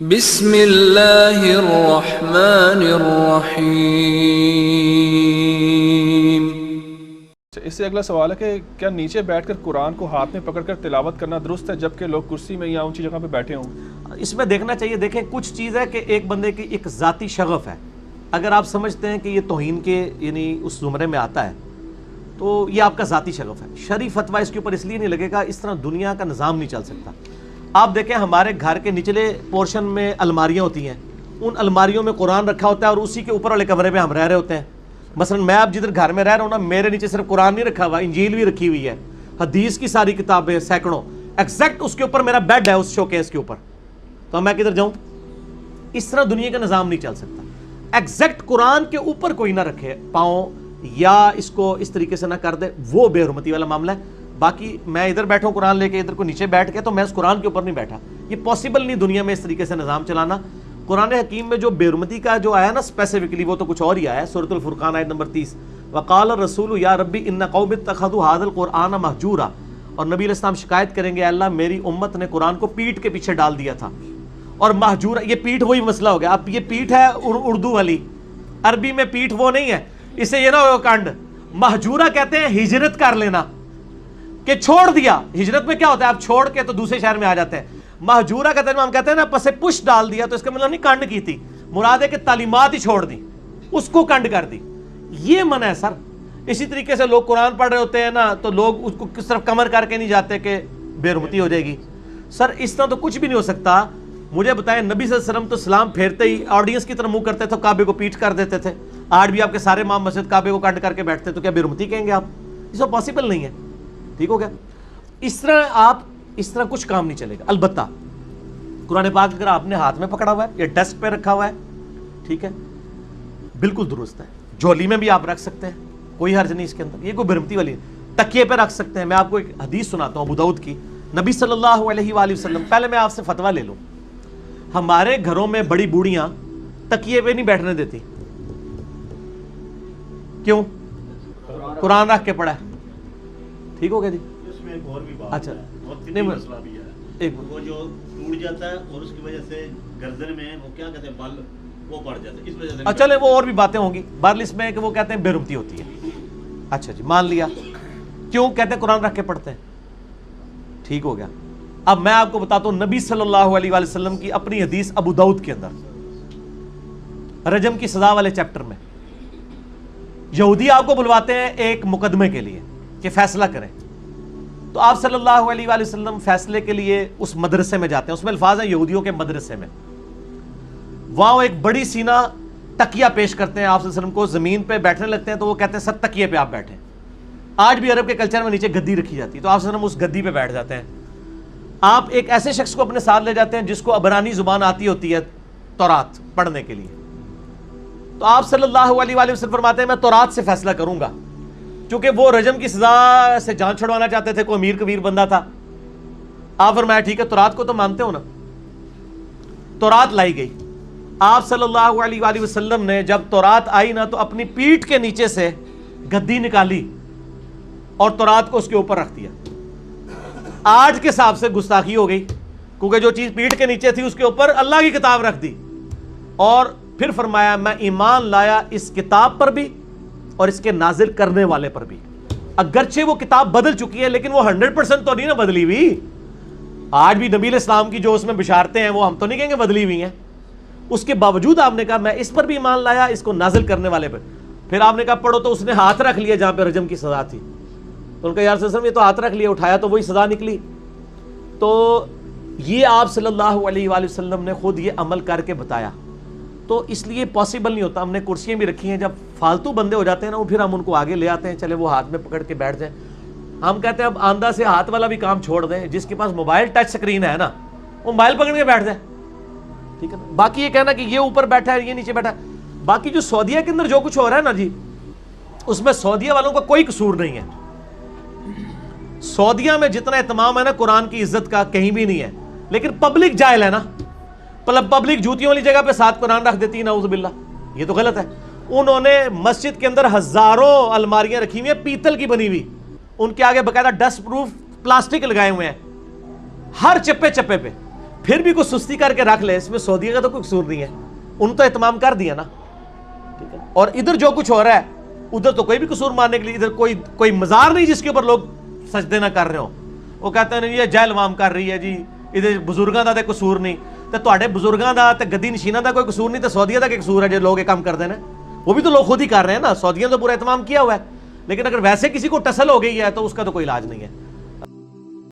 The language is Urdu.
بسم اللہ الرحمن الرحیم۔ اس سے اگلا سوال ہے کہ کیا نیچے بیٹھ کر قرآن کو ہاتھ میں پکڑ کر تلاوت کرنا درست ہے جبکہ لوگ کرسی میں یا اونچی جگہ پہ بیٹھے ہوں؟ اس میں دیکھنا چاہیے، دیکھیں کچھ چیز ہے کہ ایک بندے کی ایک ذاتی شغف ہے، اگر آپ سمجھتے ہیں کہ یہ توہین کے یعنی اس زمرے میں آتا ہے تو یہ آپ کا ذاتی شغف ہے، شرعی فتویٰ اس کے اوپر اس لیے نہیں لگے گا، اس طرح دنیا کا نظام نہیں چل سکتا۔ آپ دیکھیں ہمارے گھر کے نچلے پورشن میں الماریاں ہوتی ہیں، ان الماریوں میں قرآن رکھا ہوتا ہے اور اسی کے اوپر والے کمرے میں ہم رہ رہے ہوتے ہیں۔ مثلا میں اب جدھر گھر میں رہ رہا ہوں نا، میرے نیچے صرف قرآن نہیں رکھا ہوا، انجیل بھی رکھی ہوئی ہے، حدیث کی ساری کتابیں سینکڑوں، ایگزیکٹ اس کے اوپر میرا بیڈ ہے، اس شوکیس کے اوپر، تو میں کدھر جاؤں؟ اس طرح دنیا کا نظام نہیں چل سکتا۔ ایگزیکٹ قرآن کے اوپر کوئی نہ رکھے پاؤں یا اس کو اس طریقے سے نہ کر دے، وہ بے حرمتی والا معاملہ ہے۔ باقی میں ادھر بیٹھا ہوں قرآن لے کے، ادھر کو نیچے بیٹھ کے، تو میں اس قرآن کے اوپر نہیں بیٹھا، یہ پاسبل نہیں دنیا میں اس طریقے سے نظام چلانا۔ قرآن حکیم میں جو بے حرمتی کا جو آیا نا اسپیسیفکلی، وہ تو کچھ اور ہی آیا ہے۔ سورۃ الفرقان آیت نمبر 30، وقال الرسول یا ربی ان قوم اتخذوا هذا القرآن مہجورا، اور نبی علیہ السلام شکایت کریں گے، اللہ میری امت نے قرآن کو پیٹ کے پیچھے ڈال دیا تھا، اور مہجورا، یہ پیٹ وہی مسئلہ ہو گیا۔ اب یہ پیٹ ہے اردو والی، عربی میں پیٹ وہ نہیں ہے، اسے یہ نہ ہو کانڈ۔ مہجورا کہتے ہیں ہجرت کر لینا، کہ چھوڑ دیا۔ ہجرت میں کیا ہوتا ہے، آپ چھوڑ کے تو دوسرے شہر میں آ جاتے ہیں۔ مہجورہ کا ترجمہ ہم کہتے ہیں نا پسے پش ڈال دیا، تو اس کا مطلب نہیں کنڈ کی تھی، مراد ہے کہ تعلیمات ہی چھوڑ دی، اس کو کنڈ کر دی، یہ منع ہے سر۔ اسی طریقے سے لوگ قرآن پڑھ رہے ہوتے ہیں نا، تو لوگ اس کو کس طرف کمر کر کے نہیں جاتے کہ بے حرمتی ہو جائے گی۔ سر اس طرح تو کچھ بھی نہیں ہو سکتا۔ مجھے بتائیں، نبی صلی اللہ علیہ وسلم تو سلام پھیرتے ہی آڈینس کی طرح منہ کرتے تھے، کعبے کو پیٹ کر دیتے تھے۔ آج بھی آپ کے سارے امام مسجد کعبے کو کنڈ کر کے بیٹھتے، تو کیا بے حرمتی کہیں گے آپ؟ یہ سب پاسبل نہیں ہے، ٹھیک ہو گیا۔ اس طرح اس طرح کچھ کام نہیں چلے گا۔ البتہ قرآن پاک اگر آپ نے ہاتھ میں پکڑا ہوا ہے یا ڈیسک پہ رکھا ہوا ہے، ٹھیک ہے، بالکل درست ہے۔ جھولی میں بھی آپ رکھ سکتے ہیں، کوئی حرج نہیں اس کے اندر، یہ کوئی برمتی والی نہیں۔ تکیے پہ رکھ سکتے ہیں۔ میں آپ کو ایک حدیث سناتا ہوں ابو داؤد کی، نبی صلی اللہ علیہ وآلہ وسلم، پہلے میں آپ سے فتویٰ لے لوں، ہمارے گھروں میں بڑی بوڑھیاں تکیے پہ نہیں بیٹھنے دیتی، کیوں؟ قرآن رکھ کے پڑھا ہے، ٹھیک ہو گیا جی۔ اچھا نہیں، وہ جو ٹوٹ جاتا ہے اور اس کی وجہ سے گردن میں وہ کیا کہتے ہیں بال وہ پڑ جاتا ہے، اس وجہ سے چلے وہ اور بھی باتیں ہوں گی، بہرحال اس میں کہ وہ کہتے ہیں بے حرمتی ہوتی ہے۔ اچھا جی، مان لیا، کیوں کہتے ہیں قرآن رکھ کے پڑھتے ہیں، ٹھیک ہو گیا۔ اب میں آپ کو بتاتا ہوں نبی صلی اللہ علیہ وآلہ وسلم کی اپنی حدیث ابو داؤد کے اندر، رجم کی سزا والے چیپٹر میں، یہودی آپ کو بلواتے ہیں ایک مقدمے کے لیے کہ فیصلہ کریں، تو آپ صلی اللہ علیہ وآلہ وسلم فیصلے کے لیے اس مدرسے میں جاتے ہیں، اس میں الفاظ ہیں یہودیوں کے مدرسے میں، وہاں وہ ایک بڑی سینہ تکیہ پیش کرتے ہیں آپ صلی اللہ علیہ وسلم کو، زمین پہ بیٹھنے لگتے ہیں تو وہ کہتے ہیں سر تکیے پہ آپ بیٹھیں۔ آج بھی عرب کے کلچر میں نیچے گدی رکھی جاتی ہے، تو آپ صلی اللہ علیہ وسلم اس گدی پہ بیٹھ جاتے ہیں۔ آپ ایک ایسے شخص کو اپنے ساتھ لے جاتے ہیں جس کو عبرانی زبان آتی ہوتی ہے تورات پڑھنے کے لیے، تو آپ صلی اللہ علیہ وآلہ وسلم فرماتے ہیں میں تورات سے فیصلہ کروں گا، چونکہ وہ رجم کی سزا سے جان چھڑوانا چاہتے تھے، کوئی امیر کبیر بندہ تھا۔ آپ فرمایا ٹھیک ہے، تورات کو تو مانتے ہو نا۔ تورات لائی گئی، آپ صلی اللہ علیہ وآلہ وسلم نے جب تورات آئی نا، تو اپنی پیٹھ کے نیچے سے گدی نکالی اور تورات کو اس کے اوپر رکھ دیا۔ آج کے حساب سے گستاخی ہو گئی، کیونکہ جو چیز پیٹھ کے نیچے تھی اس کے اوپر اللہ کی کتاب رکھ دی، اور پھر فرمایا میں ایمان لایا اس کتاب پر بھی اور اس کے نازل کرنے والے پر بھی، اگرچہ وہ کتاب بدل چکی ہے لیکن وہ 100% تو نہیں نہ بدلی ہوئی۔ آج بھی نبی علیہ السلام کی جو اس میں بشارتیں ہیں وہ ہم تو نہیں کہیں گے بدلی ہوئی ہیں، اس کے باوجود آپ نے کہا میں اس پر بھی ایمان لایا، اس کو نازل کرنے والے پر۔ پھر آپ نے کہا پڑھو، تو اس نے ہاتھ رکھ لیا جہاں پہ رجم کی سزا تھی، تو ان کا یا رسول اللہ یہ تو ہاتھ رکھ لیا، اٹھایا تو وہی سزا نکلی۔ تو یہ آپ صلی اللہ علیہ وآلہ وسلم نے خود یہ عمل کر کے بتایا، تو اس لیے پاسبل نہیں ہوتا۔ ہم نے کرسیاں بھی رکھی ہیں، جب فالتو بندے ہو جاتے ہیں نا، وہ پھر ہم ان کو آگے لے آتے ہیں، چلے وہ ہاتھ میں پکڑ کے بیٹھ جائیں۔ ہم کہتے ہیں اب آندھا سے ہاتھ والا بھی کام چھوڑ دیں، جس کے پاس موبائل ٹچ سکرین ہے نا، وہ موبائل پکڑ کے بیٹھ جائے، ٹھیک ہے نا۔ باقی یہ کہنا کہ یہ اوپر بیٹھا ہے یہ نیچے بیٹھا ہے، باقی جو سعودیہ کے اندر جو کچھ ہو رہا ہے نا جی، اس میں سعودیہ والوں کا کوئی قصور نہیں ہے۔ سعودیہ میں جتنا اہتمام ہے نا قرآن کی عزت کا، کہیں بھی نہیں ہے، لیکن پبلک جاہل ہے نا، پبلک جوتیوں والی جگہ پہ ساتھ قرآن رکھ دیتی ہے، نعوذ باللہ، یہ تو غلط ہے۔ انہوں نے مسجد کے اندر ہزاروں الماریاں رکھی ہوئی ہیں پیتل کی بنی ہوئی، ان کے آگے باقاعدہ ڈسٹ پروف پلاسٹک لگائے ہوئے ہیں ہر چپے چپے پہ، پھر بھی کوئی سستی کر کے رکھ لے، اس میں سعودیہ کا تو کوئی قصور نہیں ہے، ان تو اہتمام کر دیا نا، ٹھیک ہے. اور ادھر جو کچھ ہو رہا ہے ادھر تو کوئی بھی قصور ماننے کے لیے، ادھر کوئی مزار نہیں جس کے اوپر لوگ سجدے نہ کر رہے ہو. وہ کہتے ہیں یہ جہل عوام کر رہی ہے جی، ادھر بزرگاں دا تے قصور نہیں. تے تواڈے بزرگاں دا تے گدی نشیناں دا کوئی قصور نہیں، تے سعودیہ دا کہ قصور ہے جو لوگ یہ کام کرتے ہیں؟ وہ بھی تو لوگ خود ہی کر رہے ہیں نا. سعودیہ تو پورا اہتمام کیا ہوا ہے، لیکن اگر ویسے کسی کو ٹسل ہو گئی ہے تو اس کا تو کوئی علاج نہیں ہے.